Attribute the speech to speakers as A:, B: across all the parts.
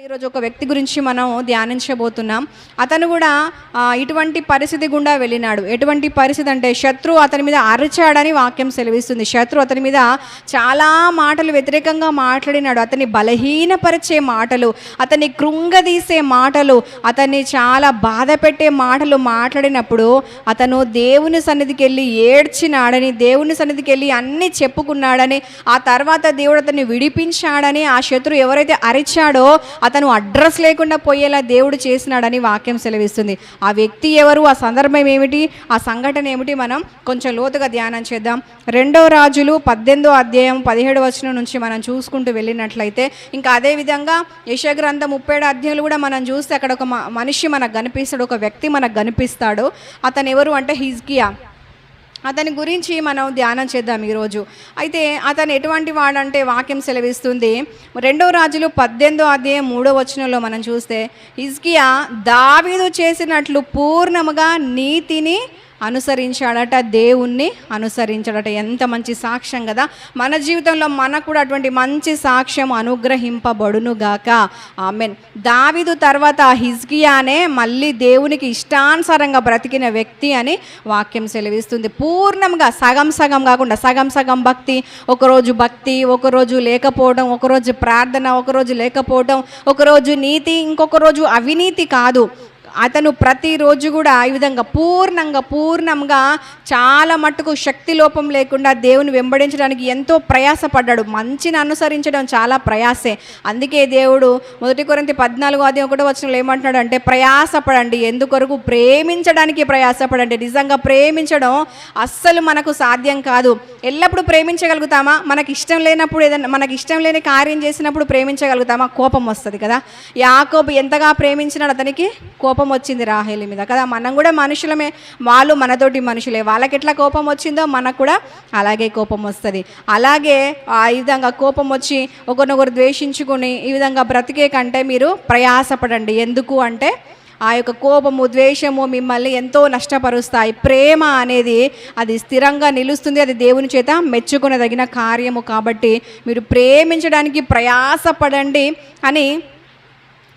A: ఈరోజు ఒక వ్యక్తి గురించి మనం ధ్యానించబోతున్నాం. అతను కూడా ఇటువంటి పరిస్థితి గుండా వెళ్ళినాడు. ఎటువంటి పరిస్థితి అంటే శత్రువు అతని మీద అరిచాడని వాక్యం సెలవిస్తుంది. శత్రువు అతని మీద చాలా మాటలు వ్యతిరేకంగా మాట్లాడినాడు. అతన్ని బలహీనపరిచే మాటలు, అతన్ని కృంగదీసే మాటలు, అతన్ని చాలా బాధ పెట్టే మాటలు మాట్లాడినప్పుడు అతను దేవుని సన్నిధికి వెళ్ళి ఏడ్చినాడని, దేవుని సన్నిధికి వెళ్ళి అన్నీ చెప్పుకున్నాడని, ఆ తర్వాత దేవుడు అతన్ని విడిపించాడని, ఆ శత్రువు ఎవరైతే అరిచాడో అతను అడ్రస్ లేకుండా పోయేలా దేవుడు చేసినాడని వాక్యం సెలవిస్తుంది. ఆ వ్యక్తి ఎవరు, ఆ సందర్భం ఏమిటి, ఆ సంఘటన ఏమిటి, మనం కొంచెం లోతుగా ధ్యానం చేద్దాం. 2 రాజులు 18వ అధ్యాయం 17వ వచనం నుంచి మనం చూసుకుంటూ వెళ్ళినట్లయితే, ఇంకా అదేవిధంగా యెషయా గ్రంథం 37వ అధ్యాయంలో కూడా మనం చూస్తే అక్కడ ఒక మనిషి మనకు కనిపిస్తాడు, ఒక వ్యక్తి మనకు కనిపిస్తాడు. అతను ఎవరు అంటే హిజ్కియా. అతని గురించి మనం ధ్యానం చేద్దాం ఈరోజు. అయితే అతను ఎటువంటి వాడంటే వాక్యం సెలవిస్తుంది. 2 రాజులు 18వ అధ్యాయం 3వ వచనంలో మనం చూస్తే, హిజ్కియా దావీదు చేసినట్లు పూర్ణముగా నీతిని అనుసరించాడట, దేవుణ్ణి అనుసరించాడట. ఎంత మంచి సాక్ష్యం కదా. మన జీవితంలో మనకు కూడా అటువంటి మంచి సాక్ష్యం అనుగ్రహింపబడునుగాక. ఆమెన్. దావీదు తర్వాత హిజ్కియానే మళ్ళీ దేవునికి ఇష్టానుసారంగా బ్రతికిన వ్యక్తి అని వాక్యం సెలవిస్తుంది. పూర్ణంగా సగం సగం కాకుండా, సగం సగం భక్తి, ఒకరోజు లేకపోవడం, ఒకరోజు ప్రార్థన, ఒకరోజు లేకపోవడం, ఒకరోజు నీతి, ఇంకొక రోజు అవినీతి కాదు. అతను ప్రతిరోజు కూడా ఈ విధంగా పూర్ణంగా చాలా మట్టుకు శక్తి లోపం లేకుండా దేవుని వెంబడించడానికి ఎంతో ప్రయాసపడ్డాడు. మంచిని అనుసరించడం చాలా ప్రయాసే. అందుకే దేవుడు 1 కొరింథీ 14వ అధ్యాయం 1వ వచనంలో ఏమంటున్నాడు అంటే, ప్రయాసపడండి, ఎందుకొరకు ప్రేమించడానికి ప్రయాసపడండి. నిజంగా ప్రేమించడం అస్సలు మనకు సాధ్యం కాదు. ఎల్లప్పుడూ ప్రేమించగలుగుతామా? మనకి ఇష్టం లేనప్పుడు, ఏదైనా మనకి ఇష్టం లేని కార్యం చేసినప్పుడు ప్రేమించగలుగుతామా? కోపం వస్తుంది కదా. యాకోబు ఎంతగా ప్రేమించినాడు, అతనికి కోపం వచ్చింది రాహేలు మీద కదా. మనం కూడా మనుషులమే, వాళ్ళు మనతోటి మనుషులే. వాళ్ళకి ఎట్లా కోపం వచ్చిందో మనకు కూడా అలాగే కోపం వస్తుంది. అలాగే ఈ విధంగా కోపం వచ్చి ఒకరినొకరు ద్వేషించుకుని ఈ విధంగా బ్రతికే కంటే మీరు ప్రయాసపడండి. ఎందుకు అంటే ఆ యొక్క కోపము, ద్వేషము మిమ్మల్ని ఎంతో నష్టపరుస్తాయి. ప్రేమ అనేది అది స్థిరంగా నిలుస్తుంది, అది దేవుని చేత మెచ్చుకునదగిన కార్యము. కాబట్టి మీరు ప్రేమించడానికి ప్రయాసపడండి అని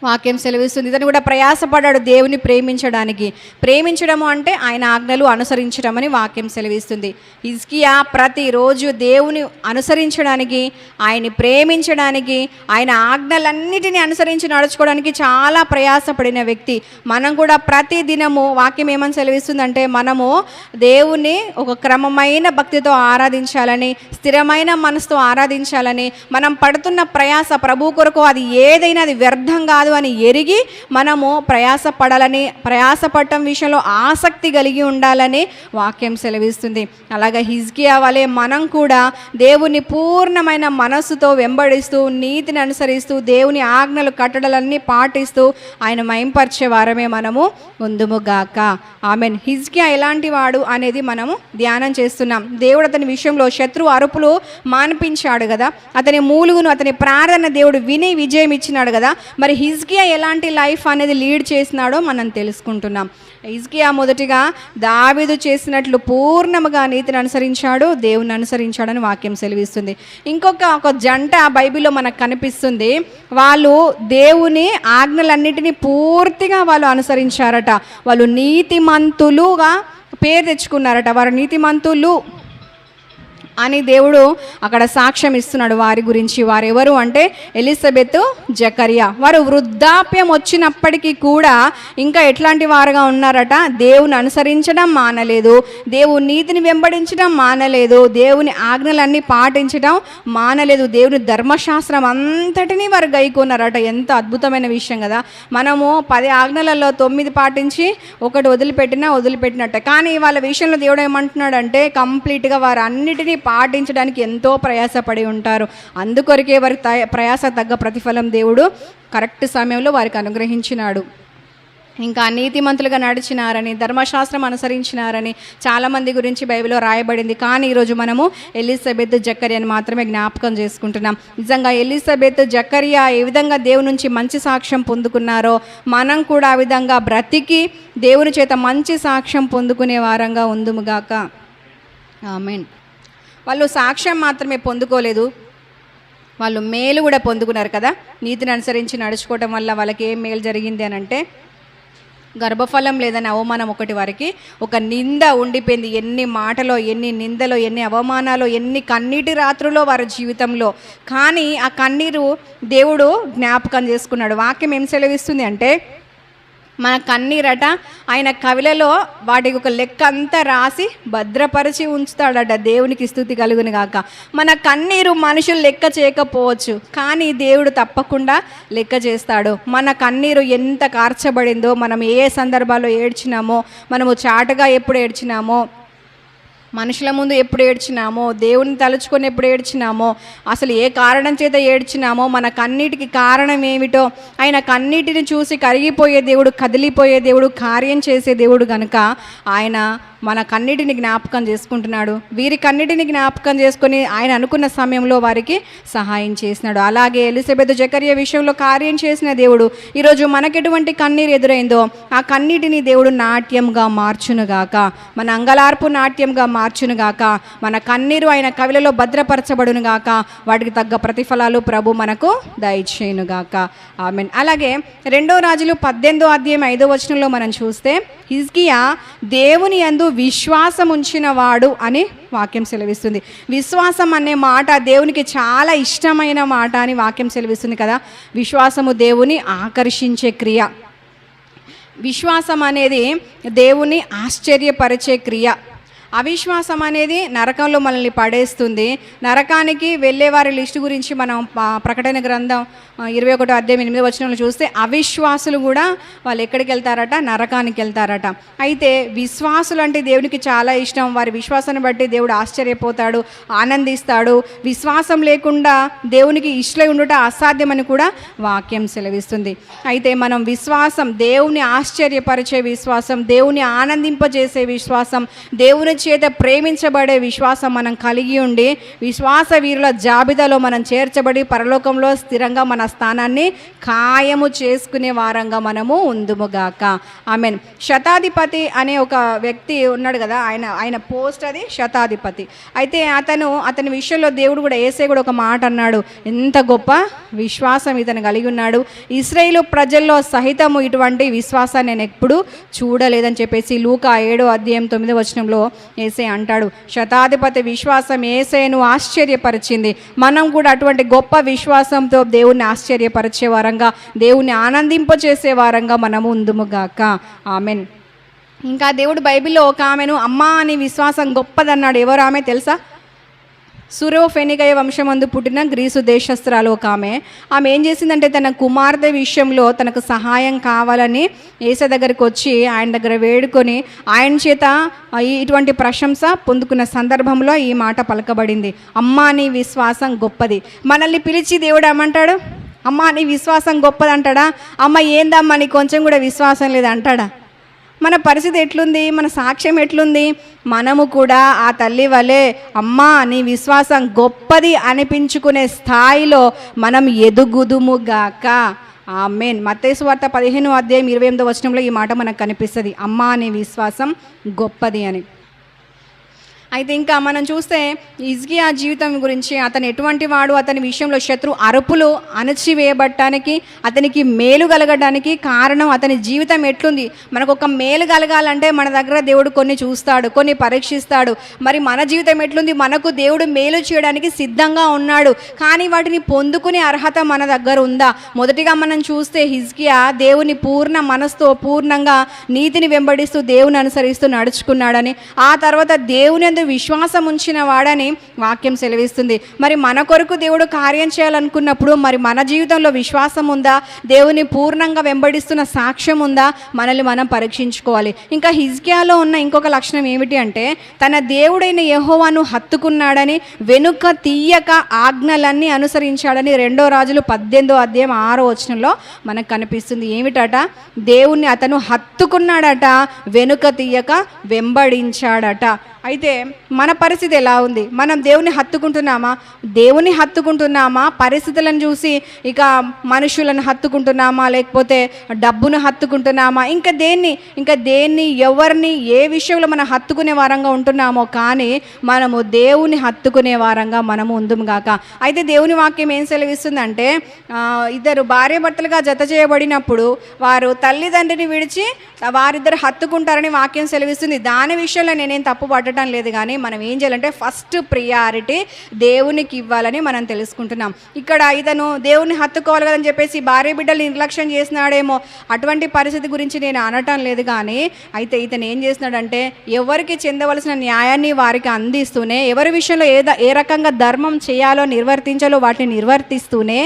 A: వాక్యం సెలవిస్తుంది. ఇతను కూడా ప్రయాసపడ్డాడు దేవుని ప్రేమించడానికి. ప్రేమించడము అంటే ఆయన ఆజ్ఞలు అనుసరించడం అని వాక్యం సెలవిస్తుంది. హిజ్కియా ప్రతిరోజు దేవుని అనుసరించడానికి, ఆయన్ని ప్రేమించడానికి, ఆయన ఆజ్ఞలన్నిటినీ అనుసరించి నడుచుకోవడానికి చాలా ప్రయాసపడిన వ్యక్తి. మనం కూడా ప్రతి దినము వాక్యం ఏమని సెలవిస్తుందంటే, మనము దేవుని ఒక క్రమమైన భక్తితో ఆరాధించాలని, స్థిరమైన మనసుతో ఆరాధించాలని, మనం పడుతున్న ప్రయాస ప్రభు కొరకు అది ఏదైనా అది వ్యర్థం కాదు అని ఎరిగి మనము ప్రయాసపడటం విషయంలో ఆసక్తి కలిగి ఉండాలని వాక్యం సెలవిస్తుంది. అలాగే హిజ్కియా వలె మనం కూడా దేవుని పూర్ణమైన మనస్సుతో వెంబడిస్తూ, నీతిని అనుసరిస్తూ, దేవుని ఆజ్ఞలు కట్టడలన్నీ పాటిస్తూ ఆయన మహింపరిచే వారమే మనము ఉందుముగాక. ఆమెన్. హిజ్కియా ఎలాంటి వాడు అనేది మనము ధ్యానం చేస్తున్నాం. దేవుడు అతని విషయంలో శత్రు అరుపులు మాన్పించాడు కదా, అతని మూలుగును, అతని ప్రార్థన దేవుడు విని విజయం ఇచ్చినాడు కదా. మరి హిజ్కియా ఎలాంటి లైఫ్ అనేది లీడ్ చేసినాడో మనం తెలుసుకుంటున్నాం. హిజ్కియా మొదటిగా దావీదు చేసినట్లు పూర్ణముగా నీతిని అనుసరించాడు, దేవుని అనుసరించాడని వాక్యం సెలవిస్తుంది. ఒక జంట బైబిల్లో మనకు కనిపిస్తుంది. వాళ్ళు దేవుని ఆజ్ఞలన్నిటినీ పూర్తిగా వాళ్ళు అనుసరించారట. వాళ్ళు నీతిమంతులుగా పేరు తెచ్చుకున్నారట. వారు నీతిమంతులు అని దేవుడు అక్కడ సాక్ష్యం ఇస్తున్నాడు వారి గురించి. వారెవరు అంటే ఎలిజబెత్, జకరియా. వారు వృద్ధాప్యం వచ్చినప్పటికీ కూడా ఇంకా ఎట్లాంటి వారుగా ఉన్నారట, దేవుని అనుసరించడం మానలేదు, దేవుని నీతిని వెంబడించడం మానలేదు, దేవుని ఆజ్ఞలన్నీ పాటించడం మానలేదు, దేవుని ధర్మశాస్త్రం అంతటినీ వారు గైకొన్నారట. ఎంత అద్భుతమైన విషయం కదా. మనము 10 ఆజ్ఞలలో 9 పాటించి 1 వదిలిపెట్టినట్టే. కానీ వాళ్ళ విషయంలో దేవుడు ఏమంటున్నాడంటే, కంప్లీట్గా వారు అన్నిటినీ పాటించడానికి ఎంతో ప్రయాసపడి ఉంటారు. అందుకొరకే వారి ప్రయాస తగ్గ ప్రతిఫలం దేవుడు కరెక్ట్ సమయంలో వారికి అనుగ్రహించినాడు. ఇంకా నీతిమంతులుగా నడిచినారని, ధర్మశాస్త్రం అనుసరించినారని చాలామంది గురించి బైబిల్లో రాయబడింది. కానీ ఈరోజు మనము ఎలిజబెత్, జకరియాని మాత్రమే జ్ఞాపకం చేసుకుంటున్నాం. నిజంగా ఎలిజబెత్, జకరియా ఏ విధంగా దేవుని నుంచి మంచి సాక్ష్యం పొందుకున్నారో మనం కూడా ఆ విధంగా బ్రతికి దేవుని చేత మంచి సాక్ష్యం పొందుకునే వారంగా ఉందుముగాక. ఆమేన్. వాళ్ళు సాక్ష్యం మాత్రమే పొందుకోలేదు, వాళ్ళు మేలు కూడా పొందుకున్నారు కదా. నీతిని అనుసరించి నడుచుకోవటం వల్ల వాళ్ళకి ఏం మేలు జరిగింది అని అంటే, గర్భఫలం లేదని అవమానం ఒకటి, వారికి ఒక నింద ఉండిపోయింది. ఎన్ని మాటలో, ఎన్ని నిందలో, ఎన్ని అవమానాలు, ఎన్ని కన్నీటి రాత్రులో వారి జీవితంలో. కానీ ఆ కన్నీరు దేవుడు జ్ఞాపకం చేసుకున్నాడు. వాక్యం ఏం సెలవిస్తుంది అంటే, మన కన్నీరట ఆయన కవిలలో వాటికి ఒక లెక్క అంతా రాసి భద్రపరిచి ఉంచుతాడట. దేవునికి స్తుతి కలుగును గాక. మన కన్నీరు మనుషులు లెక్క చేయకపోవచ్చు, కానీ దేవుడు తప్పకుండా లెక్క చేస్తాడు. మన కన్నీరు ఎంత కార్చబడిందో, మనం ఏ సందర్భాల్లో ఏడ్చినామో, మనము చాటుగా ఎప్పుడు ఏడ్చినామో, మనుషుల ముందు ఎప్పుడు ఏడ్చినామో, దేవుని తలుచుకొని ఎప్పుడు ఏడ్చినామో, అసలు ఏ కారణం చేత ఏడ్చినామో, మన కన్నీటికి కారణం ఏమిటో, ఆయన కన్నీటిని చూసి కరిగిపోయే దేవుడు, కదిలిపోయే దేవుడు, కార్యం చేసే దేవుడు కనుక ఆయన మన కన్నిటిని జ్ఞాపకం చేసుకుంటున్నాడు. వీరి కన్నిటిని జ్ఞాపకం చేసుకొని ఆయన అనుకున్న సమయంలో వారికి సహాయం చేసినాడు. అలాగే ఎలిజబెత్ జకరియా విషయంలో కార్యం చేసిన దేవుడు ఈరోజు మనకెటువంటి కన్నీరు ఎదురైందో ఆ కన్నీటిని దేవుడు నాట్యంగా మార్చునుగాక, మన అంగలార్పు నాట్యంగా మార్చునుగాక, మన కన్నీరు ఆయన కవిలలో భద్రపరచబడునుగాక, వాటికి తగ్గ ప్రతిఫలాలు ప్రభు మనకు దయచేయునుగాక. ఆమేన్. అలాగే 2 రాజులు 18వ అధ్యాయం 5వ వచనంలో మనం చూస్తే, హిజ్కియా దేవుని యందు విశ్వాసం ఉంచిన వాడు అని వాక్యం సెలవిస్తుంది. విశ్వాసం అనే మాట దేవునికి చాలా ఇష్టమైన మాట అని వాక్యం సెలవిస్తుంది కదా. విశ్వాసము దేవుని ఆకర్షించే క్రియ. విశ్వాసం అనేది దేవుని ఆశ్చర్యపరిచే క్రియ. అవిశ్వాసం అనేది నరకంలో మనల్ని పడేస్తుంది. నరకానికి వెళ్ళే వారి లిస్టు గురించి మనం ప్రకటన గ్రంథం 21వ అధ్యాయం 8వ వచనంలో చూస్తే, అవిశ్వాసులు కూడా వాళ్ళు ఎక్కడికి వెళ్తారట? నరకానికి వెళ్తారట. అయితే విశ్వాసులు అంటే దేవునికి చాలా ఇష్టం. వారి విశ్వాసాన్ని బట్టి దేవుడు ఆశ్చర్యపోతాడు, ఆనందిస్తాడు. విశ్వాసం లేకుండా దేవునికి ఇష్టమై ఉండుట అసాధ్యమని కూడా వాక్యం సెలవిస్తుంది. అయితే మనం విశ్వాసం, దేవుని ఆశ్చర్యపరిచే విశ్వాసం, దేవుని ఆనందింపజేసే విశ్వాసం, దేవుని చేత ప్రేమించబడే విశ్వాసం మనం కలిగి ఉండి విశ్వాస వీరుల జాబితాలో మనం చేర్చబడి పరలోకంలో స్థిరంగా మన స్థానాన్ని ఖాయము చేసుకునే వారంగా మనము ఉందుముగాక. ఆమేన్. శతాధిపతి అనే ఒక వ్యక్తి ఉన్నాడు కదా, ఆయన పోస్ట్ అది శతాధిపతి. అయితే అతని విషయంలో దేవుడు కూడా, యేసయ్య కూడా ఒక మాట అన్నాడు, ఎంత గొప్ప విశ్వాసం ఇతను కలిగి ఉన్నాడు, ఇశ్రాయేలు ప్రజల్లో సహితము ఇటువంటి విశ్వాసాన్ని నేను ఎప్పుడు చూడలేదని చెప్పేసి లూకా 7వ అధ్యాయం 9వ వచనంలో యేసయ్య అంటాడు. శతాధిపతి విశ్వాసం యేసయ్యను ఆశ్చర్యపరిచింది. మనం కూడా అటువంటి గొప్ప విశ్వాసంతో దేవుణ్ణి ఆశ్చర్యపరిచే వారంగా, దేవుణ్ణి ఆనందింపచేసే వారంగా మనము ఉందుముగాక. ఆమెన్. ఇంకా దేవుడు బైబిల్లో ఒక ఆమెను అమ్మా అని విశ్వాసం గొప్పదన్నాడు. ఎవరు ఆమె తెలుసా? సురోఫెనికయ వంశమందు పుట్టిన గ్రీసు దేశస్త్రాలు ఒక ఆమె ఏం చేసిందంటే, తన కుమార్తె విషయంలో తనకు సహాయం కావాలని యేసయ్య దగ్గరికి వచ్చి ఆయన దగ్గర వేడుకొని ఆయన చేత ఇటువంటి ప్రశంస పొందుకున్న సందర్భంలో ఈ మాట పలకబడింది, అమ్మా నీ విశ్వాసం గొప్పది. మనల్ని పిలిచి దేవుడు ఏమంటాడు? అమ్మా నీ విశ్వాసం గొప్పది అంటాడా? అమ్మ ఏందమ్మా నీ కొంచెం కూడా విశ్వాసం లేదు అంటాడా? మన పరిస్థితి ఎట్లుంది? మన సాక్ష్యం ఎట్లుంది? మనము కూడా ఆ తల్లి వలె అమ్మా నీ విశ్వాసం గొప్పది అనిపించుకునే స్థాయిలో మనం ఎదుగుదుముగాక. ఆమేన్. మత్తయి సువార్త 15వ అధ్యాయం 28వ వచనంలో ఈ మాట మనకు కనిపిస్తుంది, అమ్మా నీ విశ్వాసం గొప్పది అని. అయితే ఇంకా మనం చూస్తే హిజ్కియా జీవితం గురించి, అతను ఎటువంటి వాడు, అతని విషయంలో శత్రు అరుపులు అణచివేయబడటానికి, అతనికి మేలు కలగడానికి కారణం అతని జీవితం ఎట్లుంది. మనకు ఒక మేలు కలగాలంటే మన దగ్గర దేవుడు కొన్ని చూస్తాడు, కొన్ని పరీక్షిస్తాడు. మరి మన జీవితం ఎట్లుంది? మనకు దేవుడు మేలు చేయడానికి సిద్ధంగా ఉన్నాడు, కానీ వాటిని పొందుకునే అర్హత మన దగ్గర ఉందా? మొదటిగా మనం చూస్తే హిజ్కియా దేవుని పూర్ణ మనసుతో పూర్ణంగా నీతిని వెంబడిస్తూ దేవుని అనుసరిస్తూ నడుచుకున్నాడని, ఆ తర్వాత దేవుని విశ్వాసం ఉంచిన వాడని వాక్యం సెలవిస్తుంది. మరి మన కొరకు దేవుడు కార్యం చేయాలనుకున్నప్పుడు మరి మన జీవితంలో విశ్వాసం ఉందా? దేవుని పూర్ణంగా వెంబడిస్తున్న సాక్ష్యం ఉందా? మనల్ని మనం పరీక్షించుకోవాలి. ఇంకా హిజ్కియాలో ఉన్న ఇంకొక లక్షణం ఏమిటి అంటే, తన దేవుడైన యెహోవాను హత్తుకున్నాడని, వెనుక తీయక ఆజ్ఞలన్నీ అనుసరించాడని 2 రాజులు 18వ అధ్యాయం 6వ వచనంలో మనకు కనిపిస్తుంది. ఏమిటట? దేవుణ్ణి అతను హత్తుకున్నాడట, వెనుక తీయక వెంబడించాడట. అయితే మన పరిస్థితి ఎలా ఉంది? మనం దేవుని హత్తుకుంటున్నామా? పరిస్థితులను చూసి ఇక మనుషులను హత్తుకుంటున్నామా? లేకపోతే డబ్బును హత్తుకుంటున్నామా? ఇంకా దేన్ని ఎవరిని ఏ విషయంలో మనం హత్తుకునే వారంగా ఉంటున్నామో, కానీ మనము దేవుని హత్తుకునే వారంగా మనము ఉందుముగాక. అయితే దేవుని వాక్యం ఏం సెలవిస్తుందంటే, ఇద్దరు భార్యాభర్తలుగా జత చేయబడినప్పుడు వారు తల్లిదండ్రిని విడిచి వారిద్దరు హత్తుకుంటారని వాక్యం సెలవిస్తుంది. దాని విషయంలో నేనేం తప్పు పట్టడం లేదు, కానీ మనం ఏం చేయాలంటే ఫస్ట్ ప్రియారిటీ దేవునికి ఇవ్వాలని మనం తెలుసుకుంటున్నాం. ఇక్కడ ఇతను దేవుని హత్తుకోవాలి కదని చెప్పేసి భార్య బిడ్డలు నిర్లక్ష్యం చేసినాడేమో, అటువంటి పరిస్థితి గురించి నేను అనటం లేదు. కానీ అయితే ఇతను ఏం చేస్తున్నాడంటే, ఎవరికి చెందవలసిన న్యాయాన్ని వారికి అందిస్తూనే, ఎవరి విషయంలో ఏ రకంగా ధర్మం చేయాలో నిర్వర్తించాలో వాటిని నిర్వర్తిస్తూనే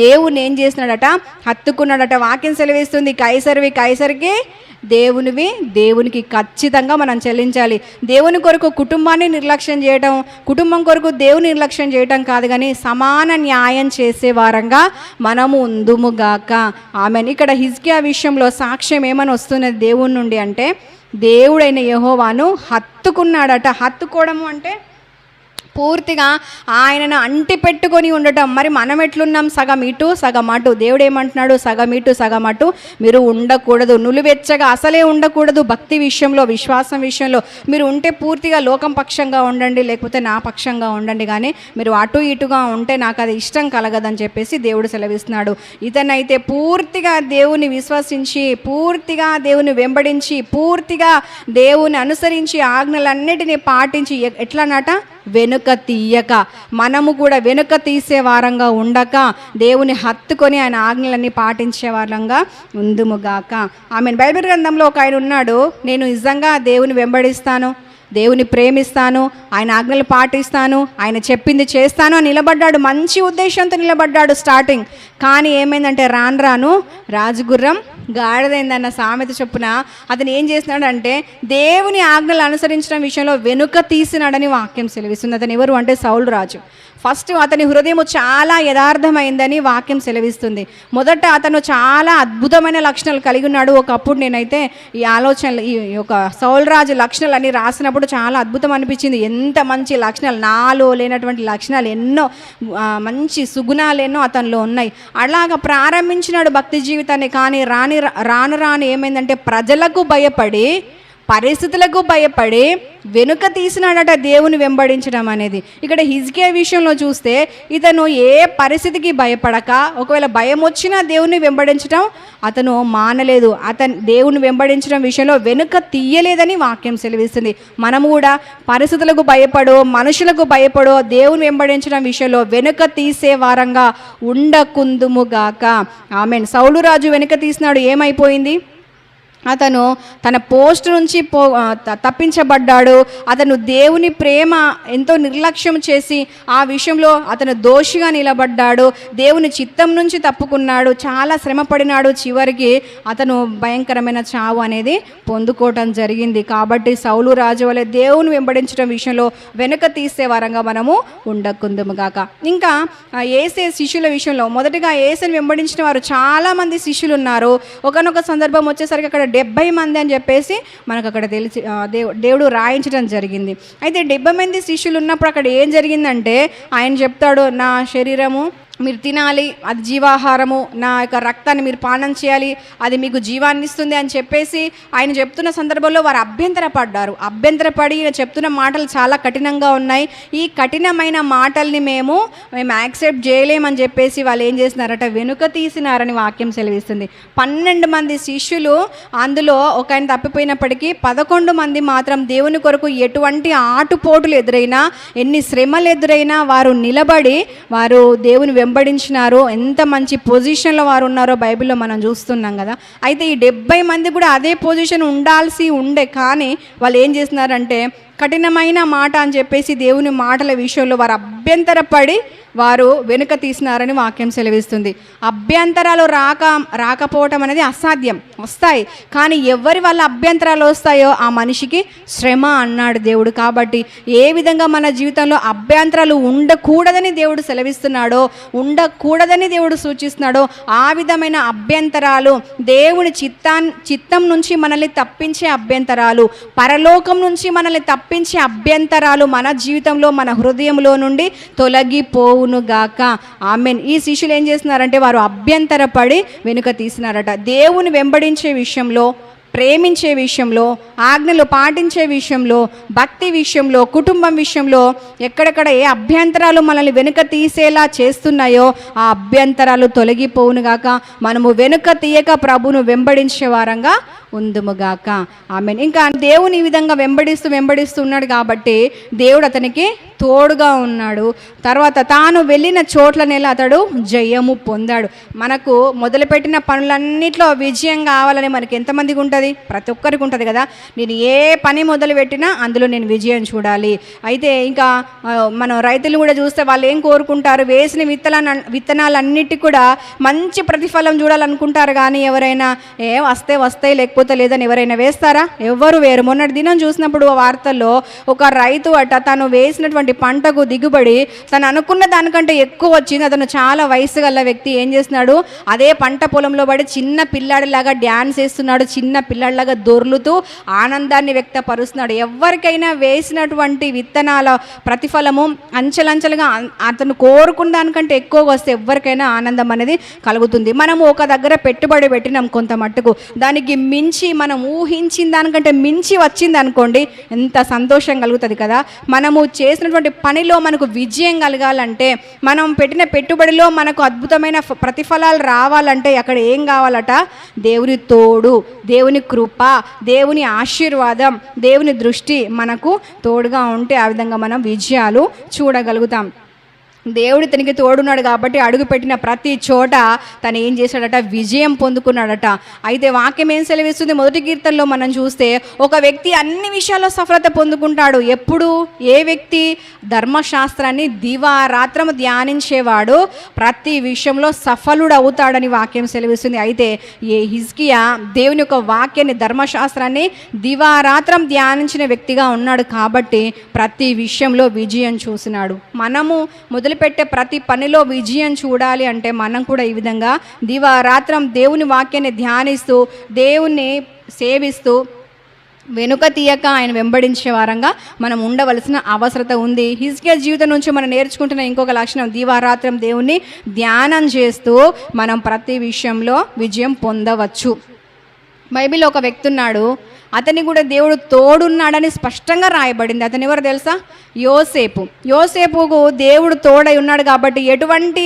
A: దేవుని ఏం చేస్తున్నాడట? హత్తుకున్నాడట. వాక్యం సెలవిస్తుంది, కైసరివి కైసరికి, దేవునివి దేవునికి ఖచ్చితంగా మనం చెల్లించాలి. దేవుని కొరకు కుటుంబాన్ని నిర్లక్ష్యం చేయటం, కుటుంబం కొరకు దేవుని నిర్లక్ష్యం చేయటం కాదు, కానీ సమాన న్యాయం చేసే వారంగా మనము ఉందుముగాక. ఆమెన్. ఇక్కడ హిజ్కియా విషయంలో సాక్ష్యం ఏమని వస్తున్నది దేవుని నుండి అంటే, దేవుడైన యెహోవాను హత్తుకున్నాడట. హత్తుకోవడము అంటే పూర్తిగా ఆయనను అంటి పెట్టుకొని ఉండటం. మరి మనం ఎట్లున్నాం? సగం ఇటు సగం అటు. దేవుడు ఏమంటున్నాడు? సగం ఇటు సగం అటు మీరు ఉండకూడదు, నులివెచ్చగా అసలే ఉండకూడదు. భక్తి విషయంలో, విశ్వాసం విషయంలో మీరు ఉంటే పూర్తిగా లోకం పక్షంగా ఉండండి, లేకపోతే నా పక్షంగా ఉండండి, కానీ మీరు అటు ఇటుగా ఉంటే నాకు అది ఇష్టం కలగదని చెప్పేసి దేవుడు సెలవిస్తున్నాడు. ఇతనైతే పూర్తిగా దేవుని విశ్వసించి, పూర్తిగా దేవుని వెంబడించి, పూర్తిగా దేవుని అనుసరించి, ఆజ్ఞలన్నిటినీ పాటించి, ఎట్లనట? వెనుక తీయక. మనము కూడా వెనుక తీసే వారంగా ఉండక దేవుని హత్తుకొని ఆయన ఆజ్ఞలన్నీ పాటించే వారంగా ఉందుముగాక. ఆమె బైబిల్ గ్రంథంలో ఒక ఆయన ఉన్నాడు, నేను నిజంగా దేవుని వెంబడిస్తాను, దేవుని ప్రేమిస్తాను, ఆయన ఆజ్ఞలు పాటిస్తాను, ఆయన చెప్పింది చేస్తాను అని నిలబడ్డాడు. మంచి ఉద్దేశంతో నిలబడ్డాడు స్టార్టింగ్. కానీ ఏమైందంటే రాను రాజుగుర్రం గాడిదైందన్న సామెత చొప్పున అతను ఏం చేస్తున్నాడంటే, దేవుని ఆజ్ఞలు అనుసరించడం విషయంలో వెనుక తీసినాడని వాక్యం సెలవిస్తుంది. అతను ఎవరు అంటే సౌలు రాజు. ఫస్ట్ అతని హృదయం చాలా యథార్థమైందని వాక్యం సెలవిస్తుంది. మొదట అతను చాలా అద్భుతమైన లక్షణాలు కలిగి ఉన్నాడు. ఒకప్పుడు నేనైతే ఈ ఆలోచనలు, ఈ యొక్క సౌలు రాజు లక్షణాలు అని రాసినప్పుడు చాలా అద్భుతం అనిపించింది. ఎంత మంచి లక్షణాలు, నాలో లేనటువంటి లక్షణాలు ఎన్నో, మంచి సుగుణాలు ఎన్నో అతనిలో ఉన్నాయి. అలాగా ప్రారంభించినాడు భక్తి జీవితాన్ని. కానీ రాను ఏమైందంటే, ప్రజలకు భయపడి, పరిస్థితులకు భయపడి వెనుక తీసినాడట దేవుని వెంబడించడం అనేది. ఇక్కడ హిజ్కియా విషయంలో చూస్తే ఇతను ఏ పరిస్థితికి భయపడక, ఒకవేళ భయం వచ్చినా దేవుని వెంబడించడం అతను మానలేదు. అతను దేవుని వెంబడించడం విషయంలో వెనుక తీయలేదని వాక్యం సెలవిస్తుంది. మనము కూడా పరిస్థితులకు భయపడో, మనుషులకు భయపడో దేవుని వెంబడించడం విషయంలో వెనుక తీసే వారంగా ఉండకుందుముగాక. ఆమెన్. సౌలు రాజు వెనుక తీసినాడు, ఏమైపోయింది? అతను తన పోస్ట్ నుంచి తప్పించబడ్డాడు. అతను దేవుని ప్రేమ ఎంతో నిర్లక్ష్యం చేసి ఆ విషయంలో అతను దోషిగా నిలబడ్డాడు. దేవుని చిత్తం నుంచి తప్పుకున్నాడు, చాలా శ్రమపడినాడు. చివరికి అతను భయంకరమైన చావు అనేది పొందుకోవటం జరిగింది. కాబట్టి సౌలు రాజు వలె దేవుని వెంబడించడం విషయంలో వెనుక తీసే వారంగా మనము ఉండకుందుముగాక. ఇంకా యేసే శిష్యుల విషయంలో, మొదటిగా యేసుని వెంబడించిన వారు చాలామంది శిష్యులు ఉన్నారు. ఒకనొక సందర్భం వచ్చేసరికి అక్కడ 70 మంది అని చెప్పేసి మనకు అక్కడ తెలిసి దేవుడు రాయించడం జరిగింది. అయితే 70 మంది శిష్యులు ఉన్నప్పుడు అక్కడ ఏం జరిగిందంటే, ఆయన చెప్తాడు, నా శరీరము మీరు తినాలి, అది జీవాహారము, నా యొక్క రక్తాన్ని మీరు పానం చేయాలి, అది మీకు జీవాన్ని ఇస్తుంది అని చెప్పేసి ఆయన చెప్తున్న సందర్భంలో వారు అభ్యంతరపడి చెప్తున్న మాటలు చాలా కఠినంగా ఉన్నాయి. ఈ కఠినమైన మాటల్ని మేము యాక్సెప్ట్ చేయలేమని చెప్పేసి వాళ్ళు ఏం చేస్తున్నారట? వెనుక తీసినారని వాక్యం సెలవిస్తుంది. 12 మంది శిష్యులు, అందులో ఒక ఆయన తప్పిపోయినప్పటికీ 11 మంది మాత్రం దేవుని కొరకు ఎటువంటి ఆటుపోటులు ఎదురైనా, ఎన్ని శ్రమలు ఎదురైనా వారు నిలబడి వారు దేవుని వెంబడించినారో, ఎంత మంచి పొజిషన్లో వారు ఉన్నారో బైబిల్లో మనం చూస్తున్నాం కదా. అయితే ఈ 70 మంది కూడా అదే పొజిషన్ ఉండాల్సి ఉండే, కానీ వాళ్ళు ఏం చేస్తున్నారంటే కఠినమైన మాట అని చెప్పేసి దేవుని మాటల విషయంలో వారు అభ్యంతరపడి వారు వెనుక తీసినారని వాక్యం సెలవిస్తుంది. అభ్యంతరాలు రాకపోవటం అనేది అసాధ్యం, వస్తాయి. కానీ ఎవరి వల్ల అభ్యంతరాలు వస్తాయో ఆ మనిషికి శ్రమ అన్నాడు దేవుడు. కాబట్టి ఏ విధంగా మన జీవితంలో అభ్యంతరాలు ఉండకూడదని దేవుడు సెలవిస్తున్నాడో, ఉండకూడదని దేవుడు సూచిస్తున్నాడో, ఆ విధమైన అభ్యంతరాలు, దేవుని చిత్తం నుంచి మనల్ని తప్పించే అభ్యంతరాలు, పరలోకం నుంచి మనల్ని కల్పించే అభ్యంతరాలు మన జీవితంలో మన హృదయంలో నుండి తొలగిపోవునుగాక. ఆమేన్. ఈ శిష్యులు ఏం చేస్తున్నారంటే వారు అభ్యంతరపడి వెనుక తీసినారట. దేవుని వెంబడించే విషయంలో, ప్రేమించే విషయంలో, ఆజ్ఞలు పాటించే విషయంలో, భక్తి విషయంలో, కుటుంబం విషయంలో ఎక్కడెక్కడ ఏ అభ్యంతరాలు మనల్ని వెనుక తీసేలా చేస్తున్నాయో ఆ అభ్యంతరాలు తొలగిపోవునుగాక. మనము వెనుక తీయక ప్రభును వెంబడించే వారంగా ఉందుముగాక. ఆమేన్. ఇంకా దేవుని ఈ విధంగా వెంబడిస్తూ ఉన్నాడు కాబట్టి దేవుడు అతనికి తోడుగా ఉన్నాడు. తర్వాత తాను వెళ్ళిన చోట్లనేలా అతడు జయము పొందాడు. మనకు మొదలుపెట్టిన పనులన్నిట్లో విజయం కావాలని మనకి ఎంతమందికి ఉంటుంది? ప్రతి ఒక్కరికి ఉంటుంది కదా. నేను ఏ పని మొదలుపెట్టినా అందులో నేను విజయం చూడాలి. అయితే ఇంకా మనం రైతులు కూడా చూస్తే వాళ్ళు ఏం కోరుకుంటారు? వేసిన విత్తనాలన్నిటి కూడా మంచి ప్రతిఫలం చూడాలనుకుంటారు. కానీ ఎవరైనా వస్తాయి లేకపోతే లేదని ఎవరైనా వేస్తారా? ఎవరు వేరు. మొన్నటి దినం చూసినప్పుడు వార్తల్లో ఒక రైతు తను వేసినటువంటి పంటకు దిగుబడి తను అనుకున్న దానికంటే ఎక్కువ వచ్చింది. అతను చాలా వయసు గల వ్యక్తి. ఏం చేస్తున్నాడు? అదే పంట పొలంలో పడి చిన్న పిల్లాడిలాగా డ్యాన్స్ వేస్తున్నాడు. చిన్న పిల్లాడిలాగా దొర్లుతూ ఆనందాన్ని వ్యక్తపరుస్తున్నాడు. ఎవరికైనా వేసినటువంటి విత్తనాల ప్రతిఫలము అంచెలంచెలుగా అతను కోరుకున్న దానికంటే ఎక్కువగా వస్తే ఎవరికైనా ఆనందం అనేది కలుగుతుంది. మనము ఒక దగ్గర పెట్టుబడి పెట్టినాం కొంత మట్టుకు, దానికి మించి మనం ఊహించిన దానికంటే మించి వచ్చింది అనుకోండి, ఎంత సంతోషం కలుగుతుంది కదా. మనము చేసినటువంటి పనిలో మనకు విజయం కలగాలంటే, మనం పెట్టిన పెట్టుబడిలో మనకు అద్భుతమైన ప్రతిఫలాలు రావాలంటే అక్కడ ఏం కావాలట? దేవుని తోడు, దేవుని కృప, దేవుని ఆశీర్వాదం, దేవుని దృష్టి మనకు తోడుగా ఉంటే ఆ విధంగా మనం విజయాలు చూడగలుగుతాం. దేవుడు తనకి తోడున్నాడు కాబట్టి అడుగుపెట్టిన ప్రతి చోట తను ఏం చేశాడట? విజయం పొందుకున్నాడట. అయితే వాక్యం ఏం సెలవిస్తుంది? మొదటి కీర్తనలో మనం చూస్తే ఒక వ్యక్తి అన్ని విషయాల్లో సఫలత పొందుకుంటాడు. ఎప్పుడు? ఏ వ్యక్తి? ధర్మశాస్త్రాన్ని దివారాత్రము ధ్యానించేవాడు ప్రతి విషయంలో సఫలుడు అవుతాడని వాక్యం సెలవిస్తుంది. అయితే హిజ్కియా దేవుని యొక్క వాక్యాన్ని, ధర్మశాస్త్రాన్ని దివారాత్రం ధ్యానించిన వ్యక్తిగా ఉన్నాడు కాబట్టి ప్రతి విషయంలో విజయం చూసినాడు. మనము మొదలుపెట్టే ప్రతి పనిలో విజయం చూడాలి అంటే మనం కూడా ఈ విధంగా దివారాత్రం దేవుని వాక్యాన్ని ధ్యానిస్తూ, దేవుణ్ణి సేవిస్తూ, వెనుక తీయక ఆయన వెంబడించే వారంగా మనం ఉండవలసిన అవసరత ఉంది. హిజ్కియా జీవితం నుంచి మనం నేర్చుకుంటున్న ఇంకొక లక్షణం, దివారాత్రం దేవుణ్ణి ధ్యానం చేస్తూ మనం ప్రతి విషయంలో విజయం పొందవచ్చు. బైబిల్లో ఒక వ్యక్తి ఉన్నాడు, అతని కూడా దేవుడు తోడున్నాడని స్పష్టంగా రాయబడింది. అతను ఎవరు తెలుసా? యోసేపుకు దేవుడు తోడై ఉన్నాడు కాబట్టి ఎటువంటి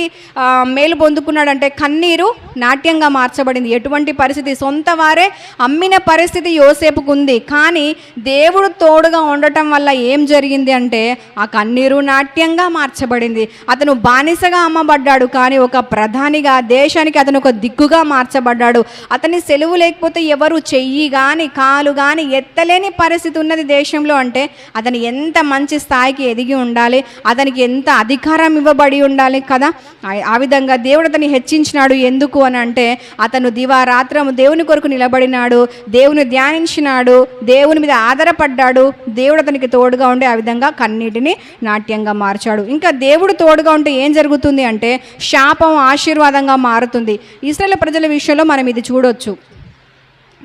A: మేలు పొందుకున్నాడంటే కన్నీరు నాట్యంగా మార్చబడింది. ఎటువంటి పరిస్థితి? సొంత వారే అమ్మిన పరిస్థితి యోసేపుకు ఉంది. కానీ దేవుడు తోడుగా ఉండటం వల్ల ఏం జరిగింది అంటే ఆ కన్నీరు నాట్యంగా మార్చబడింది. అతను బానిసగా అమ్మబడ్డాడు, కానీ ఒక ప్రధానిగా, దేశానికి అతను ఒక దిక్కుగా మార్చబడ్డాడు. అతని సెలవు లేకపోతే ఎవరు చెయ్యి కానీ కాలు కానీ ఎత్తలేని పరిస్థితి ఉన్నది దేశంలో. అంటే అతను ఎంత మంచి స్థాయికి ఎదిగి ఉండాలి, అతనికి ఎంత అధికారం ఇవ్వబడి ఉండాలి కదా. ఆ విధంగా దేవుడు అతన్ని హెచ్చించినాడు. ఎందుకు అని అంటే అతను దివారాత్రము దేవుని కొరకు నిలబడినాడు, దేవుని ధ్యానించినాడు, దేవుని మీద ఆధారపడ్డాడు. దేవుడు అతనికి తోడుగా ఉండి ఆ విధంగా కన్నీటిని నాట్యంగా మార్చాడు. ఇంకా దేవుడు తోడుగా ఉంటే ఏం జరుగుతుంది అంటే శాపం ఆశీర్వాదంగా మారుతుంది. ఇశ్రాయేలు ప్రజల విషయంలో మనం ఇది చూడొచ్చు.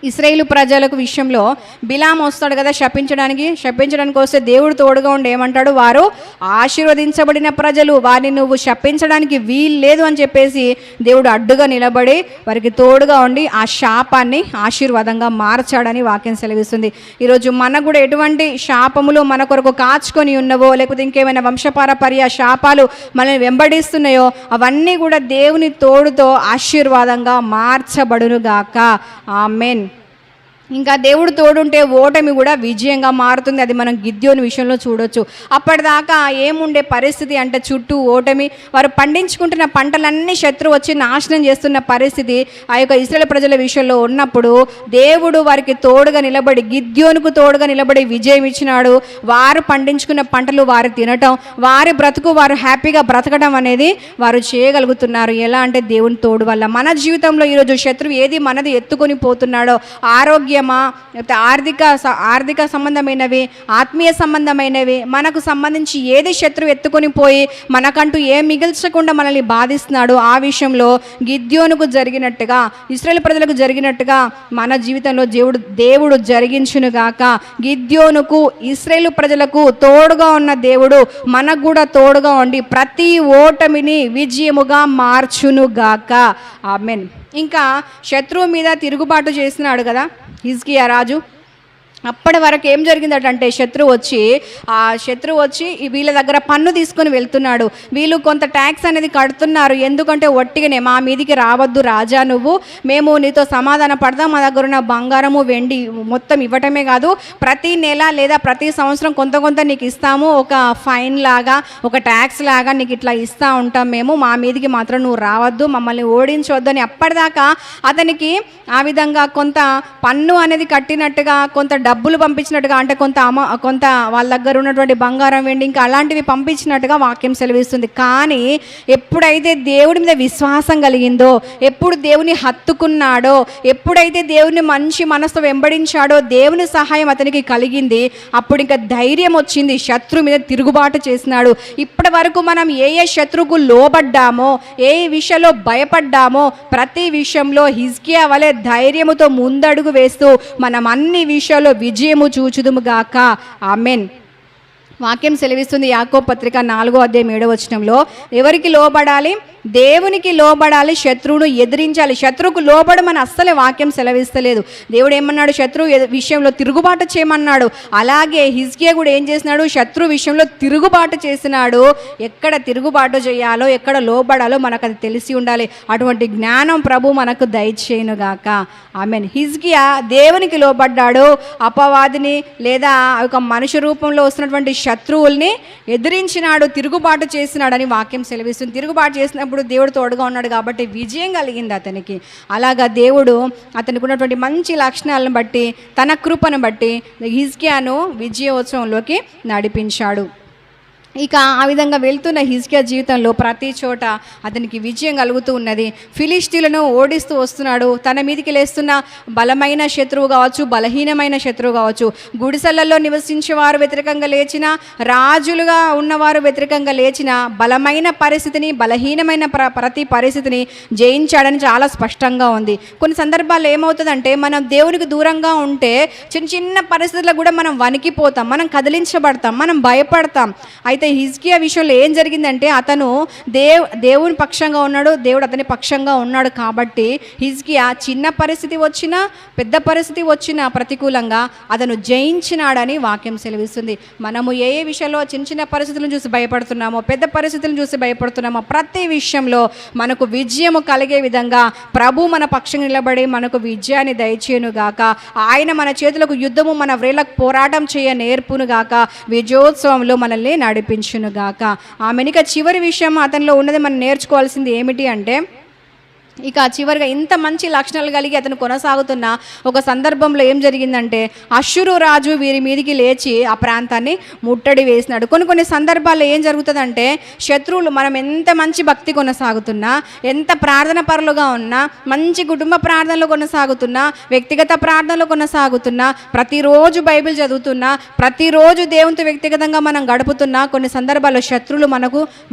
A: ఇశ్రాయేలు ప్రజలకు విషయంలో బిలాము వస్తాడు కదా శపించడానికి వస్తే దేవుడు తోడుగా ఉండి ఏమంటాడు? వారు ఆశీర్వదించబడిన ప్రజలు, వారిని నువ్వు శపించడానికి వీలు లేదు అని చెప్పేసి దేవుడు అడ్డుగా నిలబడి వారికి తోడుగా ఉండి ఆ శాపాన్ని ఆశీర్వాదంగా మార్చాడని వాక్యం సెలవిస్తుంది. ఈరోజు మనకు కూడా ఎటువంటి శాపములు మన కొరకు కాచుకొని ఉన్నవో, లేకపోతే ఇంకేమైనా వంశపారపర్య శాపాలు మనల్ని వెంబడిస్తున్నాయో అవన్నీ కూడా దేవుని తోడుతో ఆశీర్వాదంగా మార్చబడునుగాక. ఆమేన్. ఇంకా దేవుడు తోడుంటే ఓటమి కూడా విజయంగా మారుతుంది. అది మనం గిద్యోని విషయంలో చూడొచ్చు. అప్పటిదాకా ఏముండే పరిస్థితి అంటే చుట్టూ ఓటమి, వారు పండించుకుంటున్న పంటలన్నీ శత్రువు వచ్చి నాశనం చేస్తున్న పరిస్థితి ఆ యొక్క ఇశ్రాయేలు ప్రజల విషయంలో ఉన్నప్పుడు దేవుడు వారికి తోడుగా నిలబడి, గిద్యోనుకు తోడుగా నిలబడి విజయం ఇచ్చినాడు. వారు పండించుకున్న పంటలు వారు తినటం, వారి బ్రతుకు వారు హ్యాపీగా బ్రతకడం అనేది వారు చేయగలుగుతున్నారు. ఎలా అంటే దేవుని తోడు వల్ల. మన జీవితంలో ఈరోజు శత్రువు ఏది మనది ఎత్తుకొని పోతున్నాడో, ఆరోగ్యం, ఆరోగ్యమా, లేకపోతే ఆర్థిక సంబంధమైనవి, ఆత్మీయ సంబంధమైనవి, మనకు సంబంధించి ఏది శత్రువు ఎత్తుకొని పోయి మనకంటూ ఏం మిగిల్చకుండా మనల్ని బాధిస్తున్నాడు, ఆ విషయంలో గిద్యోనుకు జరిగినట్టుగా, ఇశ్రాయేలు ప్రజలకు జరిగినట్టుగా మన జీవితంలో దేవుడు జరిగించునుగాక. గిద్యోనుకు, ఇశ్రాయేలు ప్రజలకు తోడుగా ఉన్న దేవుడు మనకు కూడా తోడుగా ఉండి ప్రతి ఓటమిని విజయముగా మార్చునుగాక. ఆమేన్. ఇంకా శత్రువు మీద తిరుగుబాటు చేసినాడు కదా హిజ్కియా రాజు. అప్పటి వరకు ఏం జరిగిందటంటే శత్రువు వచ్చి వీళ్ళ దగ్గర పన్ను తీసుకొని వెళ్తున్నాడు. వీళ్ళు కొంత ట్యాక్స్ అనేది కడుతున్నారు. ఎందుకంటే ఒట్టిగానే మా మీదికి రావద్దు రాజా, మేము నీతో సమాధాన పడదాం, మా దగ్గర ఉన్న బంగారము వెండి మొత్తం ఇవ్వటమే కాదు, ప్రతి నెల లేదా ప్రతి సంవత్సరం కొంత నీకు ఇస్తాము, ఒక ఫైన్ లాగా, ఒక ట్యాక్స్ లాగా నీకు ఇట్లా ఇస్తూ ఉంటాం, మేము మా మీదికి మాత్రం నువ్వు రావద్దు, మమ్మల్ని ఓడించవద్దు అని అప్పటిదాకా అతనికి ఆ విధంగా కొంత పన్ను అనేది కట్టినట్టుగా, కొంత డబ్బులు పంపించినట్టుగా, అంటే కొంత వాళ్ళ దగ్గర ఉన్నటువంటి బంగారం వెండి ఇంకా అలాంటివి పంపించినట్టుగా వాక్యం సెలవిస్తుంది. కానీ ఎప్పుడైతే దేవుడి మీద విశ్వాసం కలిగిందో, ఎప్పుడు దేవుని హత్తుకున్నాడో, ఎప్పుడైతే దేవుని మంచి మనసుతో వెంబడించాడో, దేవుని సహాయం అతనికి కలిగింది. అప్పుడు ఇంకా ధైర్యం వచ్చింది, శత్రు మీద తిరుగుబాటు చేసినాడు. ఇప్పటి వరకు మనం ఏ శత్రువుకు లోబడ్డామో, ఏ విషయంలో భయపడ్డామో, ప్రతి విషయంలో హిజ్కియా వలె ధైర్యముతో ముందడుగు వేస్తూ మనం అన్ని విషయాల్లో విజయము చూచుదుముగాక. ఆమేన్. వాక్యం సెలవిస్తుంది యాకోబు పత్రిక 4:7 ఎవరికి లోబడాలి? దేవునికి లోబడాలి, శత్రువును ఎదిరించాలి. శత్రువుకు లోబడమని అస్సలే వాక్యం సెలవిస్తలేదు. దేవుడు ఏమన్నాడు? శత్రువు విషయంలో తిరుగుబాటు చేయమన్నాడు. అలాగే హిజ్కియా కూడా ఏం చేసినాడు? శత్రు విషయంలో తిరుగుబాటు చేసినాడు. ఎక్కడ తిరుగుబాటు చేయాలో, ఎక్కడ లోబడాలో మనకు అది తెలిసి ఉండాలి. అటువంటి జ్ఞానం ప్రభు మనకు దయచేయునుగాక. ఆమేన్. హిజ్కియా దేవునికి లోబడ్డాడు, అపవాదిని లేదా ఒక మనుష్య రూపంలో వస్తున్నటువంటి శత్రువుల్ని ఎదిరించినాడు, తిరుగుబాటు చేసినాడని వాక్యం సెలవిస్తుంది. తిరుగుబాటు చేసినప్పుడు దేవుడు తోడుగా ఉన్నాడు కాబట్టి విజయం కలిగింది అతనికి. అలాగా దేవుడు అతనికి ఉన్నటువంటి మంచి లక్షణాలను బట్టి, తన కృపను బట్టి హిజ్కియాను విజయోత్సవంలోకి నడిపించాడు. ఇక ఆ విధంగా వెళ్తున్న హిజ్కియా జీవితంలో ప్రతి చోట అతనికి విజయం కలుగుతూ ఉన్నది. ఫిలిష్తీయులను ఓడిస్తూ వస్తున్నాడు. తన మీదికి లేస్తున్న బలమైన శత్రువు కావచ్చు, బలహీనమైన శత్రువు కావచ్చు, గుడిసెలలో నివసించే వారు వ్యతిరేకంగా లేచిన, రాజులుగా ఉన్నవారు వ్యతిరేకంగా లేచిన, బలమైన పరిస్థితిని, బలహీనమైన ప్రతి పరిస్థితిని జయించాడని చాలా స్పష్టంగా ఉంది. కొన్ని సందర్భాల్లో ఏమవుతుందంటే, మనం దేవునికి దూరంగా ఉంటే చిన్న పరిస్థితుల్లో కూడా మనం వణికిపోతాం, మనం కదిలించబడతాం, మనం భయపడతాం. అయితే హిజ్కియా విషయంలో ఏం జరిగిందంటే, అతను దేవుని పక్షంగా ఉన్నాడు, దేవుడు అతని పక్షంగా ఉన్నాడు. కాబట్టి హిజ్కియా చిన్న పరిస్థితి వచ్చినా, పెద్ద పరిస్థితి వచ్చినా ప్రతికూలంగా అతను జయించినాడని వాక్యం సెలవిస్తుంది. మనము ఏ విషయంలో చిన్న పరిస్థితులను చూసి భయపడుతున్నామో, పెద్ద పరిస్థితులను చూసి భయపడుతున్నామో, ప్రతి విషయంలో మనకు విజయము కలిగే విధంగా ప్రభు మన పక్షంగా నిలబడి మనకు విజయాన్ని దయచేయునుగాక. ఆయన మన చేతులకు యుద్ధము, మన వ్రేళ్లకు పోరాటం చేయ నేర్పునుగాక. విజయోత్సవంలో మనల్ని నడిపించునుగాక. ఆమె చివరి విషయం అతనిలో ఉన్నది మనం నేర్చుకోవాల్సింది ఏమిటి అంటే, ఇక చివరిగా ఇంత మంచి లక్షణాలు కలిగి అతను కొనసాగుతున్న ఒక సందర్భంలో ఏం జరిగిందంటే, అష్షూరు రాజు వీరి మీదికి లేచి ఆ ప్రాంతాన్ని ముట్టడి వేసినాడు. కొన్ని సందర్భాల్లో ఏం జరుగుతుందంటే, శత్రువులు మనం ఎంత మంచి భక్తి కొనసాగుతున్నా, ఎంత ప్రార్థన పరులుగా ఉన్నా, మంచి కుటుంబ ప్రార్థనలు కొనసాగుతున్నా, వ్యక్తిగత ప్రార్థనలు కొనసాగుతున్నా, ప్రతిరోజు బైబిల్ చదువుతున్నా, ప్రతిరోజు దేవునితో వ్యక్తిగతంగా మనం గడుపుతున్నా, కొన్ని సందర్భాల్లో శత్రువులు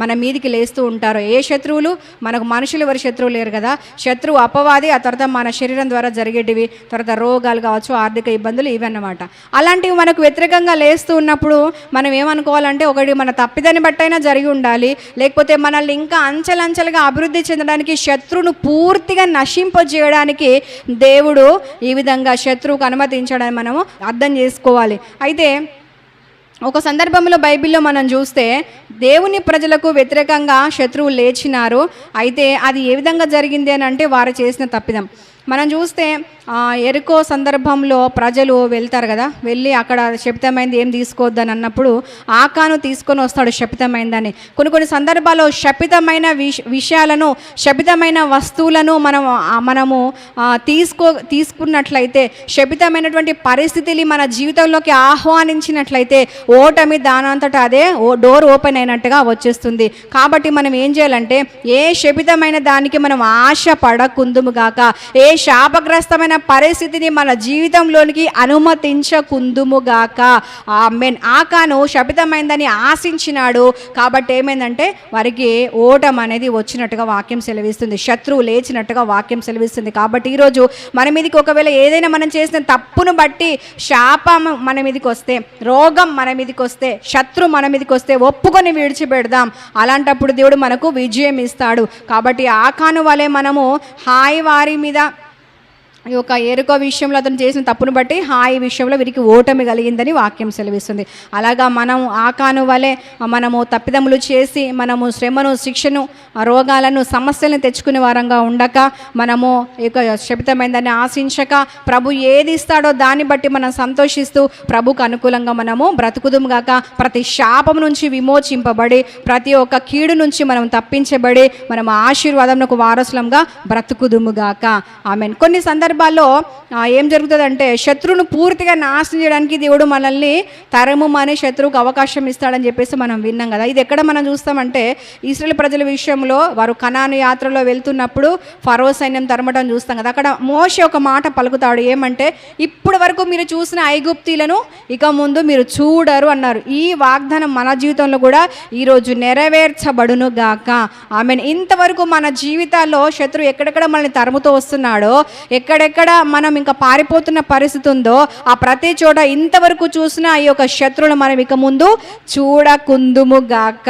A: మన మీదికి లేస్తూ ఉంటారు. ఏ శత్రువులు? మనకు మనుషులు ఎవరు శత్రువులు లేరు కదా. శత్రువు అపవాది, ఆ తర్వాత మన శరీరం ద్వారా జరిగేటివి, తర్వాత రోగాలు కావచ్చు, ఆర్థిక ఇబ్బందులు, ఇవన్నమాట. అలాంటివి మనకు వ్యతిరేకంగా లేస్తూ ఉన్నప్పుడు మనం ఏమనుకోవాలంటే, ఒకటి మన తప్పిదాన్ని బట్టైనా జరిగి ఉండాలి, లేకపోతే మనల్ని ఇంకా అంచెలంచెలుగా అభివృద్ధి చెందడానికి, శత్రువును పూర్తిగా నశింపజేయడానికి దేవుడు ఈ విధంగా శత్రువుకు అనుమతించడానికి మనము అర్థం చేసుకోవాలి. అయితే ఒక సందర్భంలో బైబిల్లో మనం చూస్తే, దేవుని ప్రజలకు వ్యతిరేకంగా శత్రువులు లేచినారు. అయితే అది ఏ విధంగా జరిగింది అని అంటే, వారు చేసిన తప్పిదం. మనం చూస్తే ఎరుకో సందర్భంలో ప్రజలు వెళ్తారు కదా, వెళ్ళి అక్కడ శపితమైంది ఏం తీసుకోవద్దని అన్నప్పుడు ఆకాను తీసుకొని వస్తాడు శపితమైందని. కొన్ని సందర్భాల్లో శపితమైన విషయాలను, శపితమైన వస్తువులను మనము తీసుకున్నట్లయితే, శపితమైనటువంటి పరిస్థితిని మన జీవితంలోకి ఆహ్వానించినట్లయితే, ఓటమి దానంతటా అదే డోర్ ఓపెన్ అయినట్టుగా వచ్చేస్తుంది. కాబట్టి మనం ఏం చేయాలంటే, ఏ శపితమైన దానికి మనం ఆశ పడకుందుముగాక, ఏ శాపగ్రస్తమైన పరిస్థితిని మన జీవితంలోనికి అనుమతించకుందుముగాక. ఆమేన్. ఆకాను శపితమైందని ఆశించినాడు కాబట్టి ఏమైందంటే వారికి ఓటం అనేది వచ్చినట్టుగా వాక్యం సెలవిస్తుంది, శత్రువు లేచినట్టుగా వాక్యం సెలవిస్తుంది. కాబట్టి ఈరోజు మన మీదకి ఒకవేళ ఏదైనా మనం చేసిన తప్పును బట్టి శాపం మన మీదకి వస్తే, రోగం మన మీదకి వస్తే, శత్రు మన మీదకి వస్తే ఒప్పుకొని విడిచిపెడదాం. అలాంటప్పుడు దేవుడు మనకు విజయం ఇస్తాడు. కాబట్టి ఆకాను వలె మనము హాయి వారి మీద ఈ యొక్క ఎరుక విషయంలో అతను చేసిన తప్పును బట్టి హాయి విషయంలో వీరికి ఓటమి కలిగిందని వాక్యం సెలవిస్తుంది. అలాగా మనం ఆకాను వలె మనము తప్పిదములు చేసి మనము శ్రమను, శిక్షను, రోగాలను, సమస్యలను తెచ్చుకునే వారంగా ఉండక, మనము ఈ యొక్క శపితమైందని ఆశించక, ప్రభు ఏది ఇస్తాడో దాన్ని బట్టి మనం సంతోషిస్తూ ప్రభుకు అనుకూలంగా మనము బ్రతుకుదుముగాక. ప్రతి శాపం నుంచి విమోచింపబడి, ప్రతి ఒక్క కీడు నుంచి మనం తప్పించబడి, మనం ఆశీర్వాదంకు వారసులంగా బ్రతుకుదుముగాక. ఆమేన్. కొన్ని సందర్భాల్లో ఏం జరుగుతుందంటే శత్రువును పూర్తిగా నాశనం చేయడానికి దేవుడు మనల్ని తరముమని శత్రువుకు అవకాశం ఇస్తాడని చెప్పేసి మనం విన్నాం కదా. ఇది ఎక్కడ మనం చూస్తామంటే ఇశ్రాయేలు ప్రజల విషయంలో వారు కనాను యాత్రలో వెళ్తున్నప్పుడు ఫరో సైన్యం తరమడం చూస్తాం కదా. అక్కడ మోషే ఒక మాట పలుకుతాడు, ఏమంటే ఇప్పటి వరకు మీరు చూసిన ఐగుప్తీలను ఇక ముందు మీరు చూడరు అన్నారు. ఈ వాగ్దానం మన జీవితంలో కూడా ఈరోజు నెరవేర్చబడును గాక. ఆమేన్. ఇంతవరకు మన జీవితాల్లో శత్రువు ఎక్కడెక్కడ మనల్ని తరుముతూ వస్తున్నాడో, ఎక్కడెక్కడ మనం ఇంకా పారిపోతున్న పరిస్థితి ఉందో ఆ ప్రతి చోట ఇంతవరకు చూసిన ఈ యొక్క శత్రువులు మనం ఇక ముందు చూడకుందుముగాక.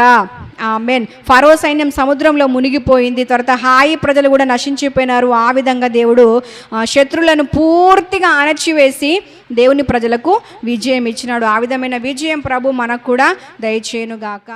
A: ఆమేన్. ఫరో సైన్యం సముద్రంలో మునిగిపోయింది, తర్వాత హాయి ప్రజలు కూడా నశించిపోయినారు. ఆ విధంగా దేవుడు శత్రువులను పూర్తిగా అణచివేసి దేవుని ప్రజలకు విజయం ఇచ్చినాడు. ఆ విధమైన విజయం ప్రభు మనకు కూడా దయచేయునుగాక.